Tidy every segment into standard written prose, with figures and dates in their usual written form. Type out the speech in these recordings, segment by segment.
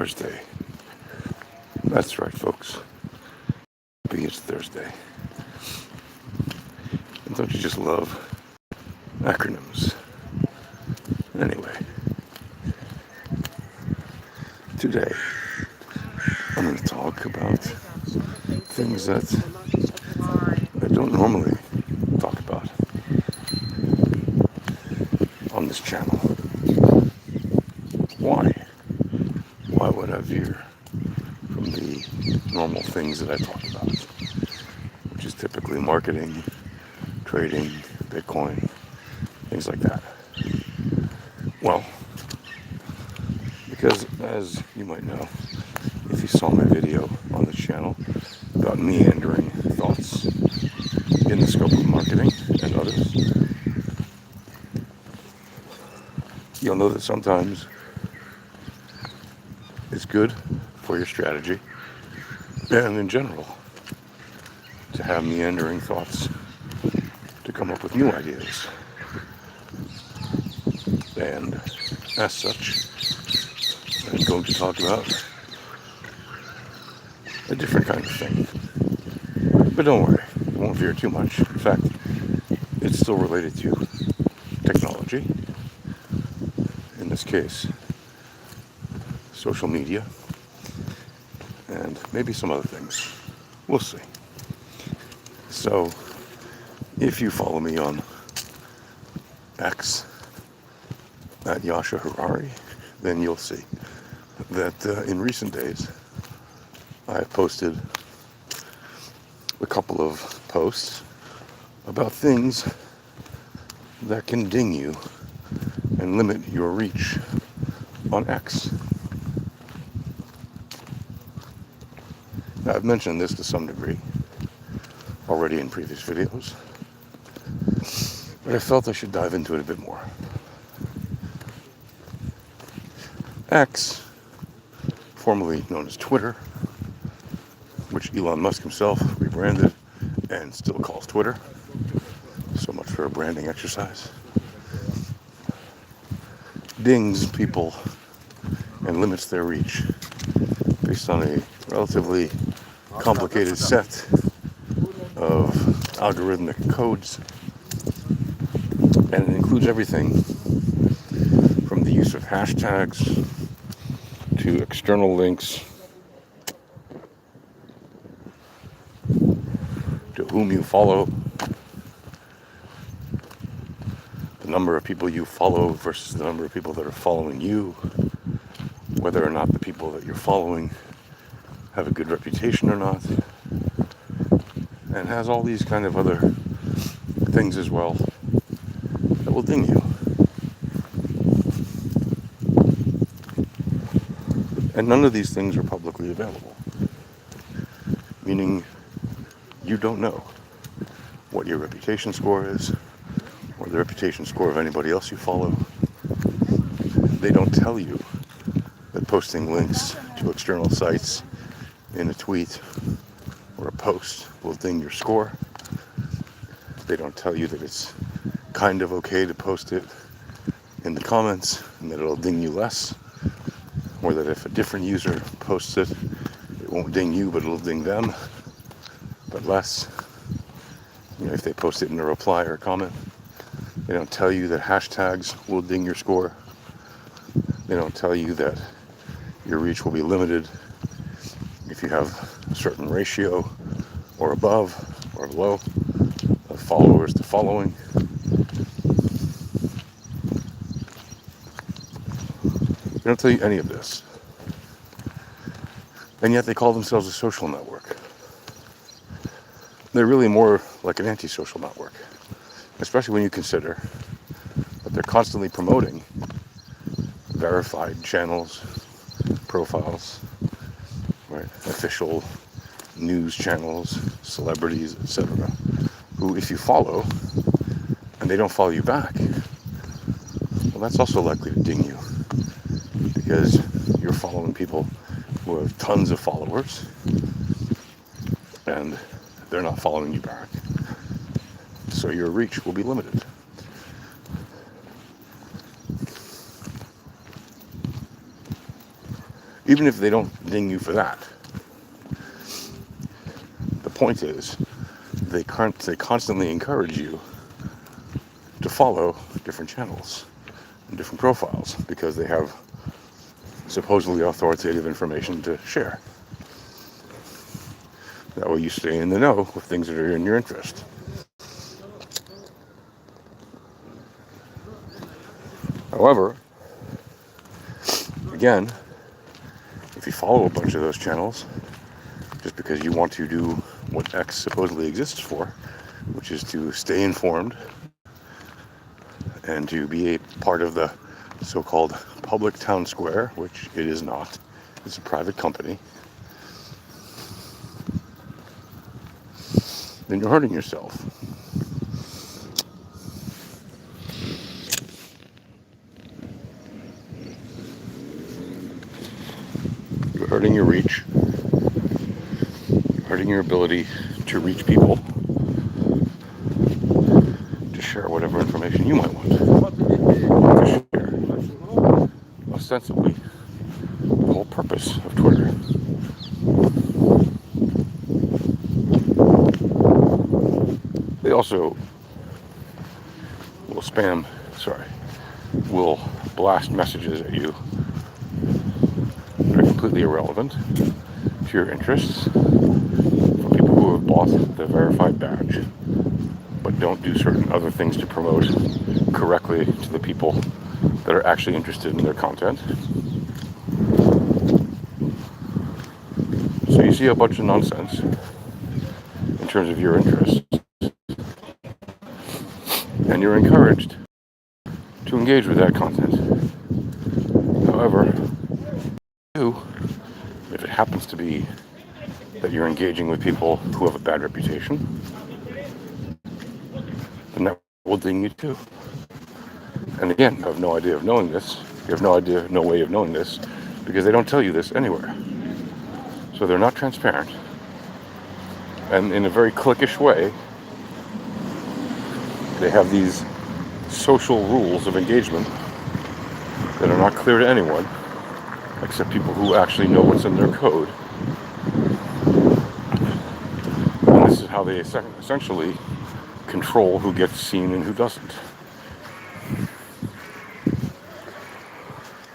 Thursday. That's right, folks. It's Thursday. And don't you just love acronyms? Anyway, today I'm going to talk about things that I don't normally talk about on this channel. Why? Why would I veer from the normal things that I talk about, which is typically marketing, trading, Bitcoin, things like that? Well, because as you might know, if you saw my video on the channel about meandering thoughts in the scope of marketing and others, you'll know that sometimes it's good for your strategy and in general to have meandering thoughts to come up with new ideas. And as such, I'm going to talk about a different kind of thing. But don't worry, it won't veer too much. In fact, it's still related to technology, in this case, social media, and maybe some other things. We'll see. So, if you follow me on X at Yasha Harari, then you'll see that in recent days I've posted a couple of posts about things that can ding you and limit your reach on X. Now, I've mentioned this to some degree already in previous videos, but I felt I should dive into it a bit more. X, formerly known as Twitter, which Elon Musk himself rebranded and still calls Twitter. So much for a branding exercise. Dings people and limits their reach based on a relatively complicated set of algorithmic codes. And it includes everything from the use of hashtags to external links to whom you follow, the number of people you follow versus the number of people that are following you, whether or not the people that you're following have a good reputation or not, and has all these kind of other things as well that will ding you. And none of these things are publicly available, meaning you don't know what your reputation score is or the reputation score of anybody else you follow. They don't tell you that posting links to external sites in a tweet or a post will ding your score. They don't tell you that it's kind of okay to post it in the comments and that it'll ding you less, or that if a different user posts it, it won't ding you, but it'll ding them, but less. You know, if they post it in a reply or a comment, they don't tell you that hashtags will ding your score. They don't tell you that your reach will be limited if you have a certain ratio or above or below of followers to following. They don't tell you any of this. And yet they call themselves a social network. They're really more like an anti-social network, especially when you consider that they're constantly promoting verified channels, profiles, right, official news channels, celebrities, etc., who, if you follow and they don't follow you back, well, that's also likely to ding you, because you're following people who have tons of followers and they're not following you back, so your reach will be limited. even if they don't ding you for that. The point is, they constantly encourage you to follow different channels and different profiles because they have supposedly authoritative information to share. That way you stay in the know with things that are in your interest. However, again, if you follow a bunch of those channels just because you want to do what X supposedly exists for, which is to stay informed and to be a part of the so-called public town square, which it is not. It's a private company. Then you're hurting yourself. You're hurting your reach. You're hurting your ability to reach people, to share whatever information you might want to share. Ostensibly, the whole purpose of Twitter. They also will blast messages at you that are completely irrelevant to your interests from people who have bought the verified badge but don't do certain other things to promote correctly to the people that are actually interested in their content. So you see a bunch of nonsense in terms of your interests, and you're encouraged to engage with that content. However, if it happens to be that you're engaging with people who have a bad reputation, then that will ding you too. And again, you have no idea of knowing this. You have no way of knowing this, because they don't tell you this anywhere. So they're not transparent. And in a very cliquish way, they have these social rules of engagement that are not clear to anyone, except people who actually know what's in their code. And this is how they essentially control who gets seen and who doesn't.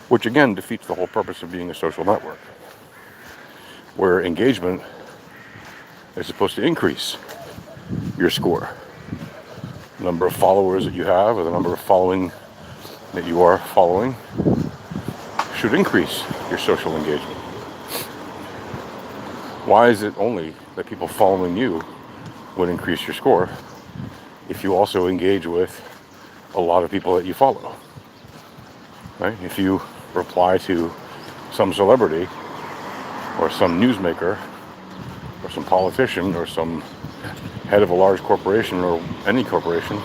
Which again defeats the whole purpose of being a social network, where engagement is supposed to increase your score. The number of followers that you have, or the number of following that you are following, should increase your social engagement. Why is it only that people following you would increase your score if you also engage with a lot of people that you follow? Right? If you reply to some celebrity or some newsmaker or some politician or some head of a large corporation or any corporation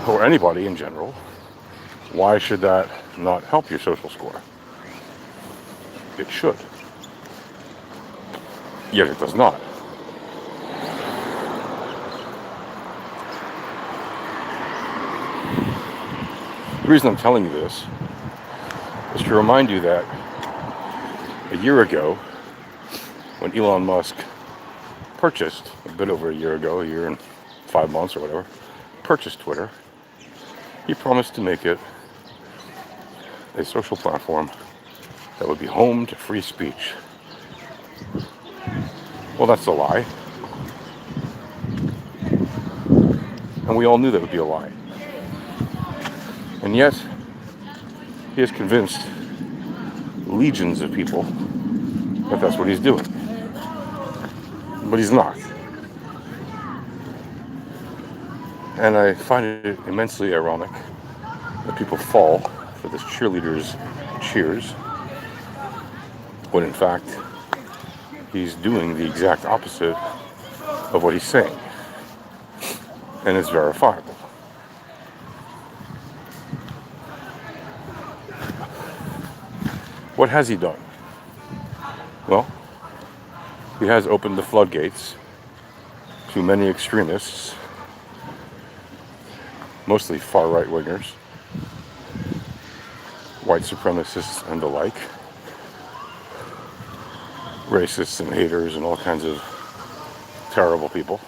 or anybody in general, why should that not help your social score? It should. Yet it does not. The reason I'm telling you this is to remind you that a year ago, when Elon Musk purchased, a bit over a year ago, a year and 5 months or whatever, purchased Twitter, he promised to make it a social platform that would be home to free speech. Well, that's a lie. And we all knew that would be a lie. And yet, he has convinced legions of people that that's what he's doing. But he's not. And I find it immensely ironic that people fall for this cheerleader's cheers, when in fact, he's doing the exact opposite of what he's saying. And it's verifiable. What has he done? Well, he has opened the floodgates to many extremists, mostly far-right wingers, white supremacists and the like, racists and haters and all kinds of terrible people.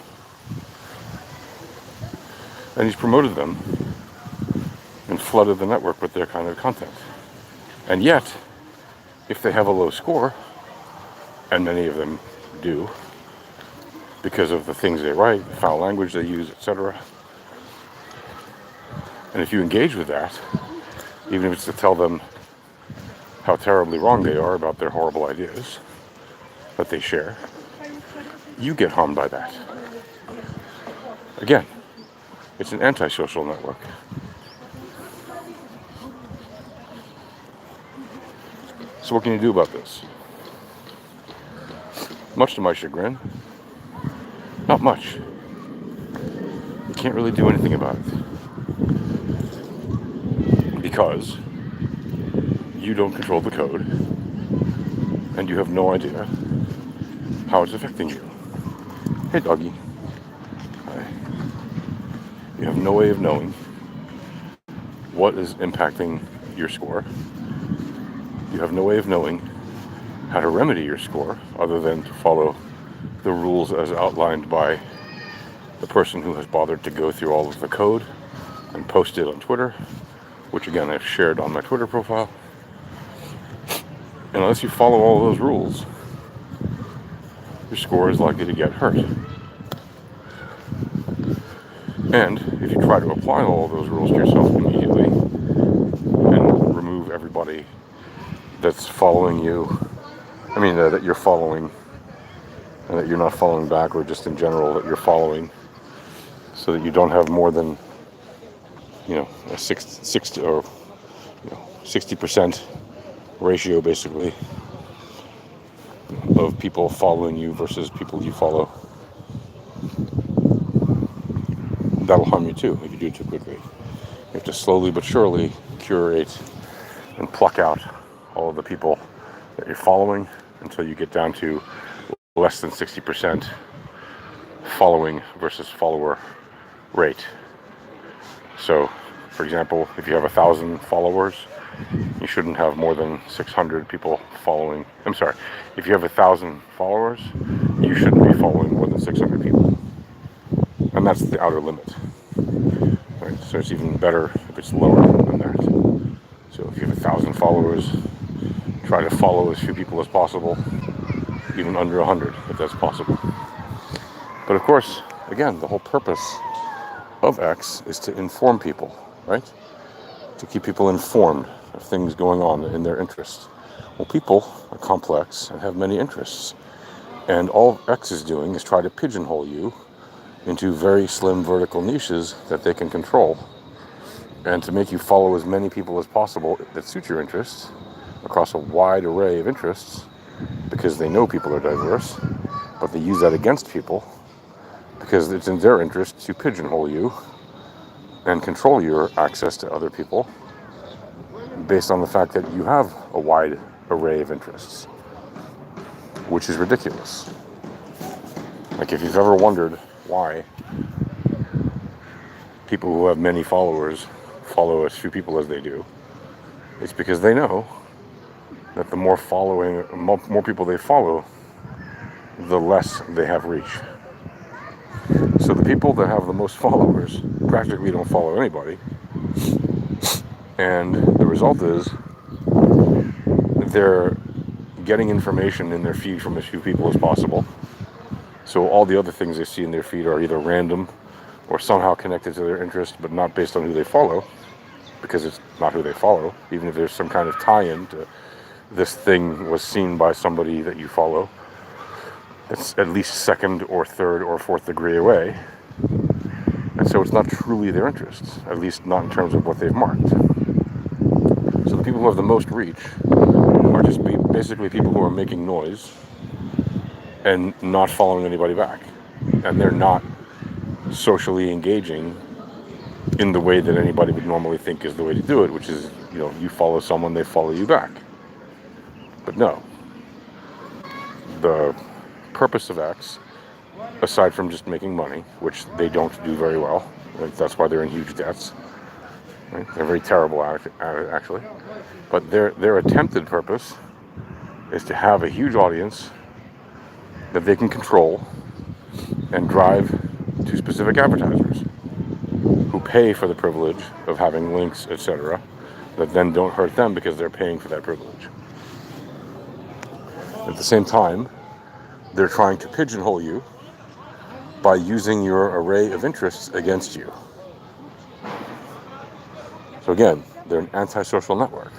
And he's promoted them and flooded the network with their kind of content. And yet, if they have a low score, and many of them do, because of the things they write, the foul language they use, etc. And if you engage with that, even if it's to tell them how terribly wrong they are about their horrible ideas that they share, you get harmed by that. Again, it's an antisocial network. So what can you do about this? Much to my chagrin, not much. You can't really do anything about it. Because you don't control the code, and you have no idea how it's affecting you. Hey, doggy. Hi. You have no way of knowing what is impacting your score. You have no way of knowing how to remedy your score other than to follow the rules as outlined by the person who has bothered to go through all of the code and post it on Twitter, which again I've shared on my Twitter profile. And unless you follow all those rules, your score is likely to get hurt. And if you try to apply all of those rules to yourself immediately and remove everybody that's following you, that you're following and that you're not following back, or just in general that you're following, so that you don't have more than a 60% ratio basically of people following you versus people you follow. That'll harm you too if you do it too quickly. You have to slowly but surely curate and pluck out all of the people that you're following until you get down to less than 60% following versus follower rate. So, for example, if you have 1,000 followers, you shouldn't have more than 600 people following. If you have 1,000 followers, you shouldn't be following more than 600 people. And that's the outer limit. Right? So it's even better if it's lower than that. So if you have 1,000 followers, try to follow as few people as possible, even under 100 if that's possible. But of course, again, the whole purpose of X is to inform people, right? To keep people informed of things going on in their interests. Well, people are complex and have many interests. And all X is doing is try to pigeonhole you into very slim vertical niches that they can control, and to make you follow as many people as possible that suit your interests across a wide array of interests, because they know people are diverse, but they use that against people because it's in their interest to pigeonhole you and control your access to other people based on the fact that you have a wide array of interests, which is ridiculous. Like, if you've ever wondered why people who have many followers follow as few people as they do, it's because they know that the more people they follow, the less they have reach. So the people that have the most followers practically don't follow anybody. And the result is they're getting information in their feed from as few people as possible. So all the other things they see in their feed are either random or somehow connected to their interest, but not based on who they follow, because it's not who they follow. Even if there's some kind of tie-in to this thing was seen by somebody that you follow, it's at least second or third or fourth degree away. And so it's not truly their interests, at least not in terms of what they've marked. So the people who have the most reach are just basically people who are making noise and not following anybody back. And they're not socially engaging in the way that anybody would normally think is the way to do it, which is, you follow someone, they follow you back. But no. The purpose of X, aside from just making money, which they don't do very well, right? That's why they're in huge debts. Right? They're very terrible at it, actually. But their attempted purpose is to have a huge audience that they can control and drive to specific advertisers who pay for the privilege of having links, etc., that then don't hurt them because they're paying for that privilege. At the same time, they're trying to pigeonhole you by using your array of interests against you. So again, they're an antisocial network.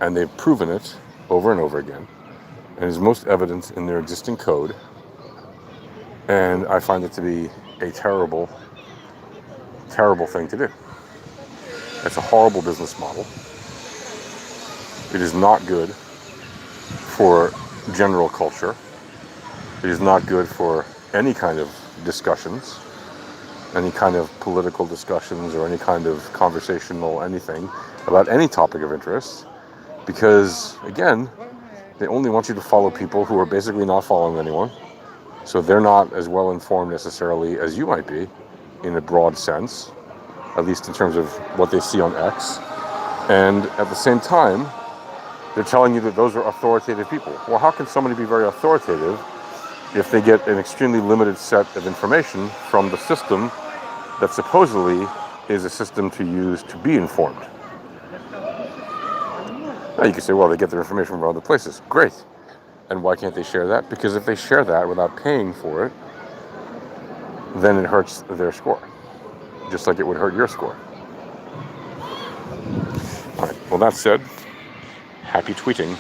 And they've proven it over and over again. And is most evident in their existing code. And I find it to be a terrible, terrible thing to do. It's a horrible business model. It is not good for general culture. It is not good for any kind of discussions, any kind of political discussions, or any kind of conversational anything about any topic of interest. Because, again, they only want you to follow people who are basically not following anyone. So they're not as well informed necessarily as you might be, in a broad sense, at least in terms of what they see on X. And at the same time, they're telling you that those are authoritative people. Well, how can somebody be very authoritative if they get an extremely limited set of information from the system that supposedly is a system to use to be informed? Now you can say, well, they get their information from other places. Great. And why can't they share that? Because if they share that without paying for it, then it hurts their score, just like it would hurt your score. All right. Well, that said, happy tweeting.